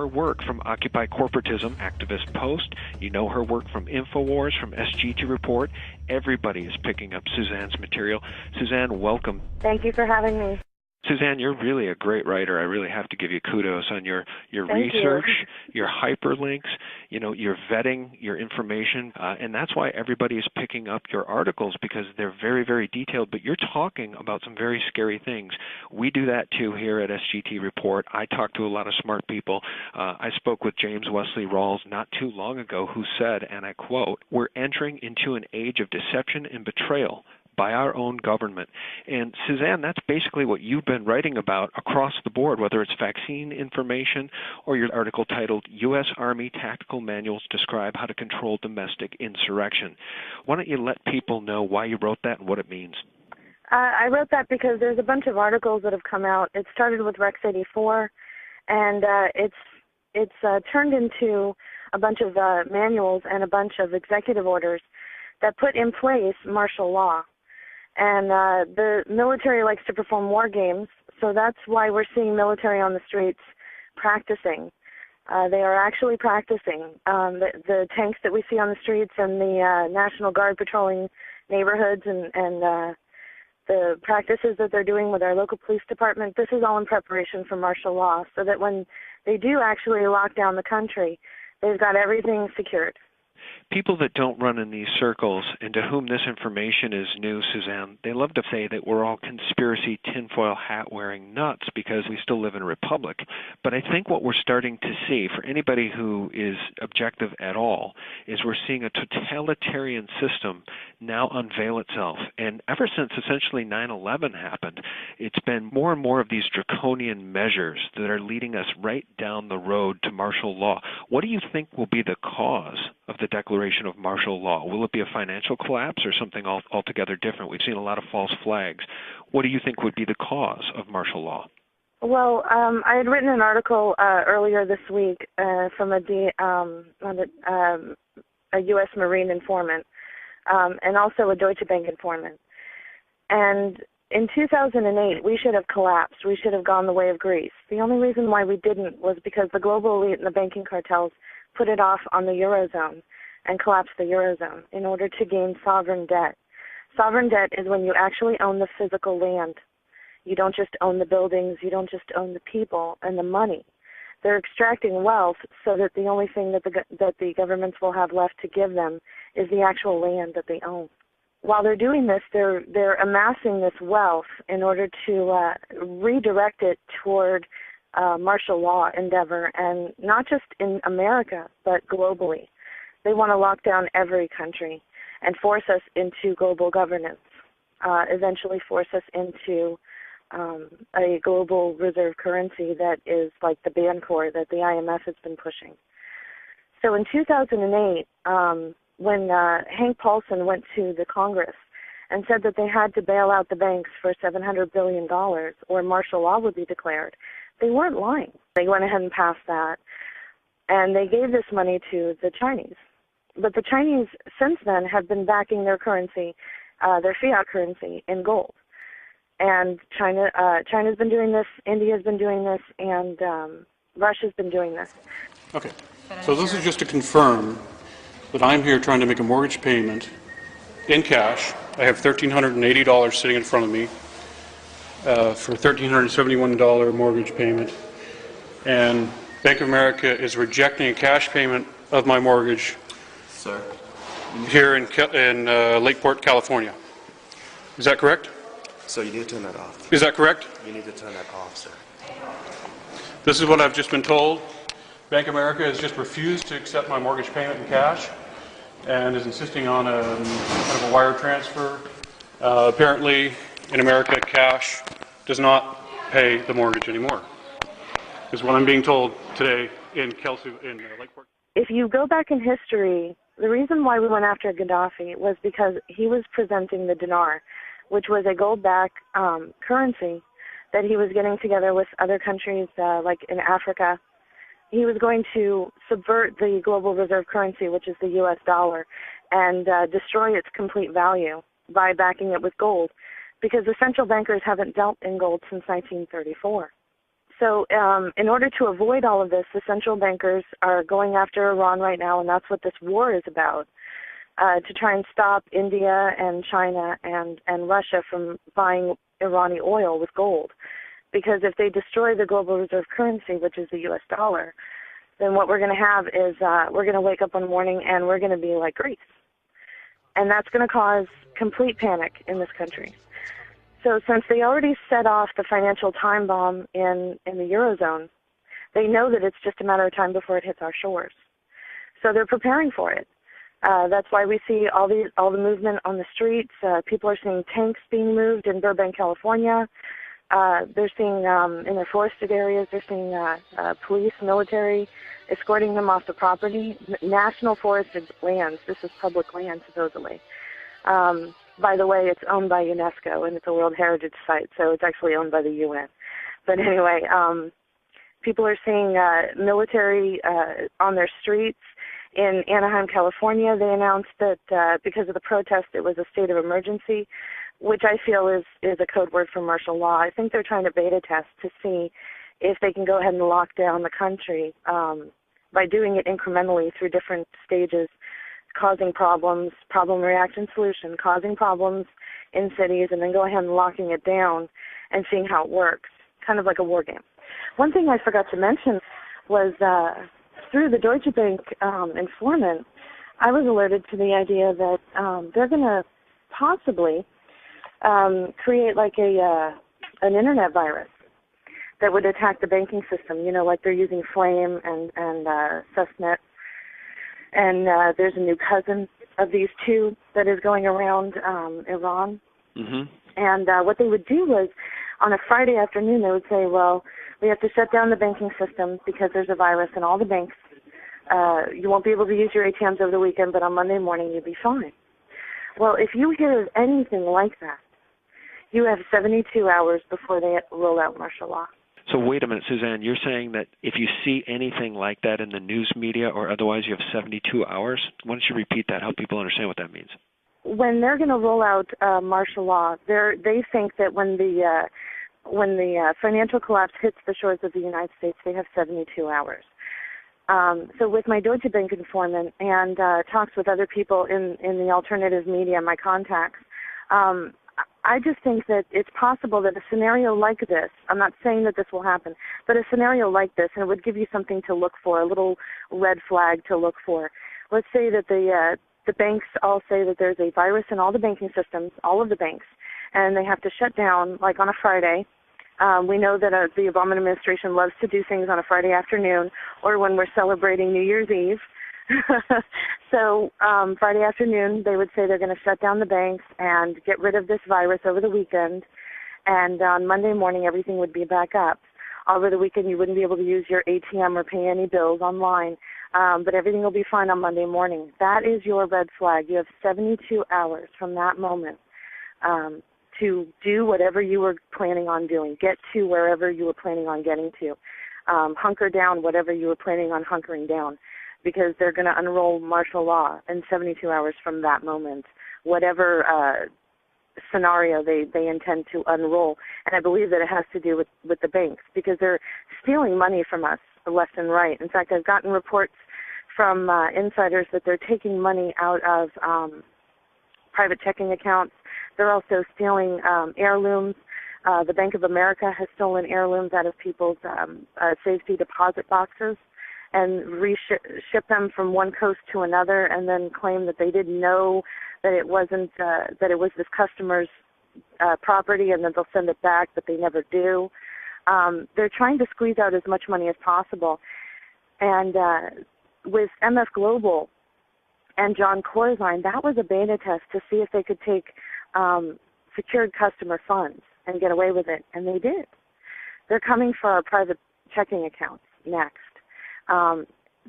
her work from Occupy Corporatism, Activist Post. You know her work from InfoWars, from SGT Report. Everybody is picking up Suzanne's material. Suzanne, welcome. Thank you for having me. Suzanne, you're really a great writer. I really have to give you kudos on your Thank research, you. your hyperlinks, your vetting, your information, and that's why everybody is picking up your articles, because they're very, very detailed, but you're talking about some very scary things. We do that too here at SGT Report. I talk to a lot of smart people. I spoke with James Wesley Rawls not too long ago, who said, and I quote, "We're entering into an age of deception and betrayal by our own government." And Suzanne, that's basically what you've been writing about across the board, whether it's vaccine information or your article titled U.S. Army Tactical Manuals Describe How to Control Domestic Insurrection. Why don't you let people know why you wrote that and what it means? I wrote that because there's a bunch of articles that have come out. It started with Rex 84, and it's turned into a bunch of manuals and a bunch of executive orders that put in place martial law. And the military likes to perform war games, so that's why we're seeing military on the streets practicing. They are actually practicing. The tanks that we see on the streets and the National Guard patrolling neighborhoods and the practices that they're doing with our local police department, this is all in preparation for martial law, so that when they do actually lock down the country, they've got everything secured. People that don't run in these circles and to whom this information is new, Suzanne, they love to say that we're all conspiracy tinfoil hat-wearing nuts because we still live in a republic. But I think what we're starting to see, for anybody who is objective at all, is we're seeing a totalitarian system now unveil itself. And ever since essentially 9/11 happened, it's been more and more of these draconian measures that are leading us right down the road to martial law. What do you think will be the cause of the declaration of martial law? Will it be a financial collapse or something altogether different? We've seen a lot of false flags. What do you think would be the cause of martial law? Well, I had written an article earlier this week from a U.S. Marine informant and also a Deutsche Bank informant. And in 2008, we should have collapsed. We should have gone the way of Greece. The only reason why we didn't was because the global elite and the banking cartels put it off on the Eurozone and collapsed the Eurozone in order to gain sovereign debt. Sovereign debt is when you actually own the physical land. You don't just own the buildings, you don't just own the people and the money. They're extracting wealth so that the only thing that the governments will have left to give them is the actual land that they own. While they're doing this, they're amassing this wealth in order to redirect it toward martial law endeavor, and not just in America, but globally. They want to lock down every country and force us into global governance, eventually force us into a global reserve currency that is like the Bancor that the IMF has been pushing. So in 2008, when Hank Paulson went to the Congress and said that they had to bail out the banks for $700 billion or martial law would be declared, they weren't lying. They went ahead and passed that, and they gave this money to the Chinese. But the Chinese, since then, have been backing their currency, their fiat currency, in gold. And China's been doing this, India's been doing this, and Russia's been doing this. Okay. So this is just to confirm that I'm here trying to make a mortgage payment in cash. I have $1,380 sitting in front of me for a $1,371 mortgage payment. And Bank of America is rejecting a cash payment of my mortgage here in Lakeport, California. Is that correct? So you need to turn that off. Is that correct? You need to turn that off, sir. This is what I've just been told. Bank of America has just refused to accept my mortgage payment in cash and is insisting on a kind of a wire transfer. Apparently, in America, cash does not pay the mortgage anymore, is what I'm being told today in Lakeport. If you go back in history, the reason why we went after Gaddafi was because he was presenting the dinar, which was a gold-backed currency that he was getting together with other countries like in Africa. He was going to subvert the global reserve currency, which is the U.S. dollar, and destroy its complete value by backing it with gold, because the central bankers haven't dealt in gold since 1934. So in order to avoid all of this, the central bankers are going after Iran right now, and that's what this war is about, to try and stop India and China and Russia from buying Iranian oil with gold. Because if they destroy the global reserve currency, which is the U.S. dollar, then what we're going to have is we're going to wake up one morning and we're going to be like Greece. And that's going to cause complete panic in this country. So since they already set off the financial time bomb in the Eurozone, they know that it's just a matter of time before it hits our shores. So they're preparing for it. That's why we see all the movement on the streets. People are seeing tanks being moved in Burbank, California. They're seeing, in their forested areas, they're seeing police, military, escorting them off the property. National forested lands. This is public land, supposedly. By the way, it's owned by UNESCO, and it's a World Heritage Site, so it's actually owned by the UN. But anyway, people are seeing military on their streets. In Anaheim, California, they announced that because of the protest, it was a state of emergency, which I feel is a code word for martial law. I think they're trying to beta test to see if they can go ahead and lock down the country by doing it incrementally through different stages, causing problems, problem, reaction, solution, causing problems in cities, and then go ahead and locking it down and seeing how it works, kind of like a war game. One thing I forgot to mention was through the Deutsche Bank informant, I was alerted to the idea that they're going to possibly create like an internet virus that would attack the banking system, you know, like they're using Flame and Susnet. And there's a new cousin of these two that is going around Iran. Mm-hmm. And what they would do was, on a Friday afternoon, they would say, well, we have to shut down the banking system because there's a virus in all the banks. You won't be able to use your ATMs over the weekend, but on Monday morning you'll be fine. Well, if you hear of anything like that, you have 72 hours before they roll out martial law. So wait a minute, Suzanne, you're saying that if you see anything like that in the news media or otherwise, you have 72 hours? Why don't you repeat that, help people understand what that means? When they're going to roll out martial law, they think that when the financial collapse hits the shores of the United States, they have 72 hours. So with my Deutsche Bank informant and talks with other people in the alternative media, my contacts, I just think that it's possible that a scenario like this, I'm not saying that this will happen, but a scenario like this, and it would give you something to look for, a little red flag to look for. Let's say that the banks all say that there's a virus in all the banking systems, all of the banks, and they have to shut down, like on a Friday. We know that the Obama administration loves to do things on a Friday afternoon or when we're celebrating New Year's Eve. So Friday afternoon, they would say they're going to shut down the banks and get rid of this virus over the weekend. And on Monday morning, everything would be back up. Over the weekend, you wouldn't be able to use your ATM or pay any bills online, but everything will be fine on Monday morning. That is your red flag. You have 72 hours from that moment to do whatever you were planning on doing, get to wherever you were planning on getting to, hunker down whatever you were planning on hunkering down, because they're going to unroll martial law in 72 hours from that moment, whatever scenario they intend to unroll. And I believe that it has to do with the banks, because they're stealing money from us left and right. In fact, I've gotten reports from insiders that they're taking money out of private checking accounts. They're also stealing heirlooms. The Bank of America has stolen heirlooms out of people's safety deposit boxes and ship them from one coast to another, and then claim that they didn't know that it wasn't that it was this customer's property, and then they'll send it back, but they never do. They're trying to squeeze out as much money as possible. And with MF Global and John Corzine, that was a beta test to see if they could take secured customer funds and get away with it, and they did. They're coming for our private checking accounts next.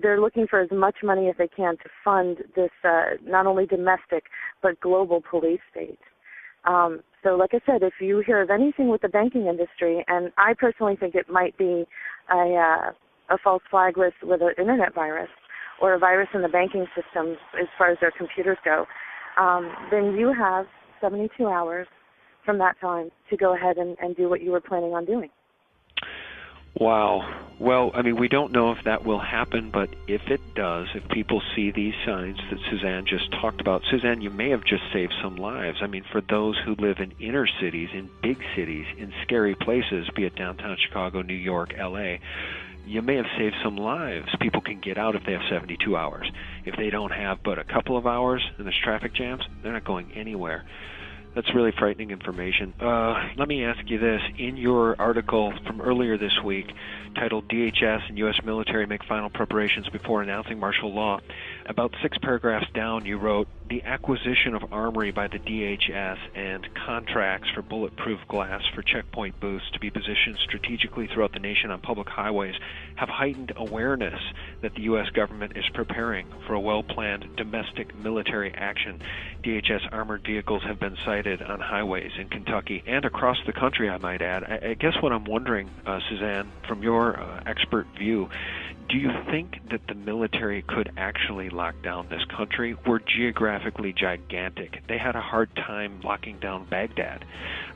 They're looking for as much money as they can to fund this not only domestic but global police state. So like I said, if you hear of anything with the banking industry, and I personally think it might be a false flag with an internet virus or a virus in the banking system as far as their computers go, then you have 72 hours from that time to go ahead and do what you were planning on doing. Wow. Well, I mean, we don't know if that will happen, but if it does, if people see these signs that Suzanne just talked about, Suzanne, you may have just saved some lives. I mean, for those who live in inner cities, in big cities, in scary places, be it downtown Chicago, New York, L.A., you may have saved some lives. People can get out if they have 72 hours. If they don't have but a couple of hours and there's traffic jams, they're not going anywhere. That's really frightening information. Let me ask you this. In your article from earlier this week, titled DHS and U.S. Military Make Final Preparations Before Announcing Martial Law, about 6 paragraphs down you wrote, the acquisition of armory by the DHS and contracts for bulletproof glass for checkpoint booths to be positioned strategically throughout the nation on public highways have heightened awareness that the U.S. government is preparing for a well-planned domestic military action. DHS armored vehicles have been sighted on highways in Kentucky and across the country, I might add. I guess what I'm wondering, Suzanne, from your expert view, do you think that the military could actually lock down this country? We're geographically gigantic. They had a hard time locking down Baghdad.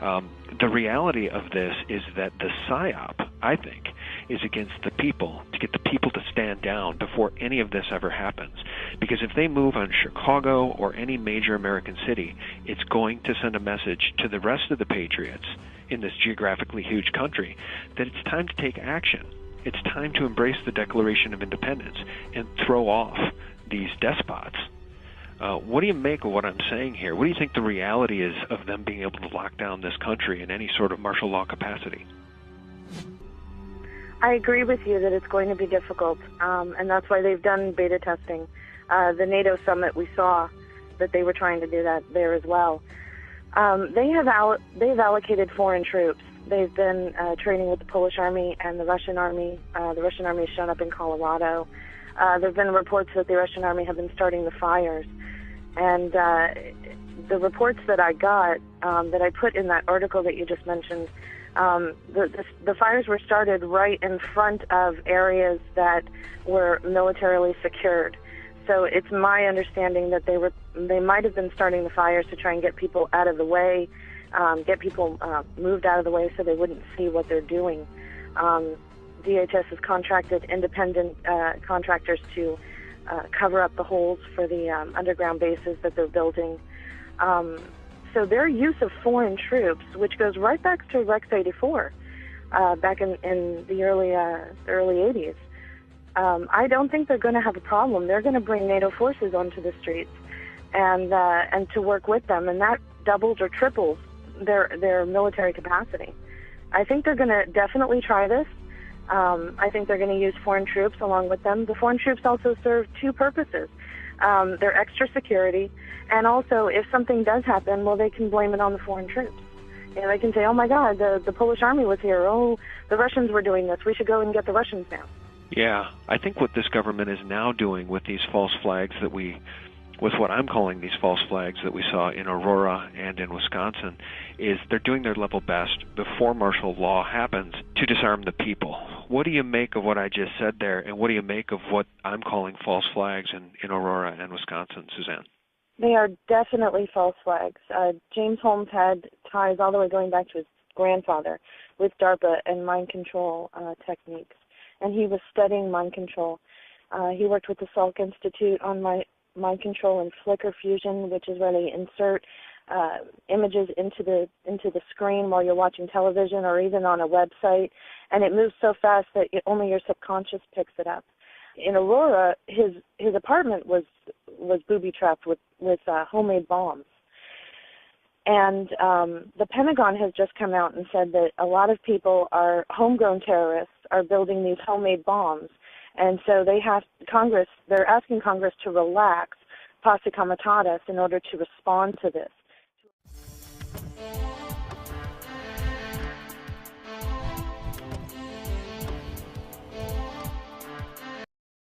The reality of this is that the PSYOP, I think, is against the people, to get the people to stand down before any of this ever happens. Because if they move on Chicago or any major American city, it's going to send a message to the rest of the patriots in this geographically huge country that it's time to take action. It's time to embrace the Declaration of Independence and throw off these despots. What do you make of what I'm saying here? What do you think the reality is of them being able to lock down this country in any sort of martial law capacity? I agree with you that it's going to be difficult, and that's why they've done beta testing. The NATO summit, we saw that they were trying to do that there as well. They've allocated foreign troops. They've been training with the Polish army and the Russian army. The Russian army has shown up in Colorado. There have been reports that the Russian army have been starting the fires. And the reports that I got, that I put in that article that you just mentioned, the fires were started right in front of areas that were militarily secured. So it's my understanding that they might have been starting the fires to try and get people out of the way, get people moved out of the way so they wouldn't see what they're doing. DHS has contracted independent contractors to cover up the holes for the underground bases that they're building. So their use of foreign troops, which goes right back to Rex 84, back in the early 80s, I don't think they're going to have a problem. They're going to bring NATO forces onto the streets and to work with them, and that doubles or triples their military capacity. I think they're going to definitely try this. I think they're going to use foreign troops along with them. The foreign troops also serve 2 purposes. They're extra security, and also if something does happen, well, they can blame it on the foreign troops. You know, they can say, oh my God, the Polish army was here. Oh, the Russians were doing this. We should go and get the Russians now. Yeah, I think what this government is now doing with these false flags with what I'm calling these false flags that we saw in Aurora and in Wisconsin, is they're doing their level best before martial law happens to disarm the people. What do you make of what I just said there, and what do you make of what I'm calling false flags in Aurora and Wisconsin, Suzanne? They are definitely false flags. James Holmes had ties all the way going back to his grandfather with DARPA and mind control techniques, and he was studying mind control. He worked with the Salk Institute on mind control and flicker fusion, which is where they insert images into the screen while you're watching television or even on a website, and it moves so fast that only your subconscious picks it up. In Aurora, his apartment was booby-trapped with homemade bombs. And the Pentagon has just come out and said that a lot of people homegrown terrorists are building these homemade bombs. And so they're asking Congress to relax posse comitatus in order to respond to this.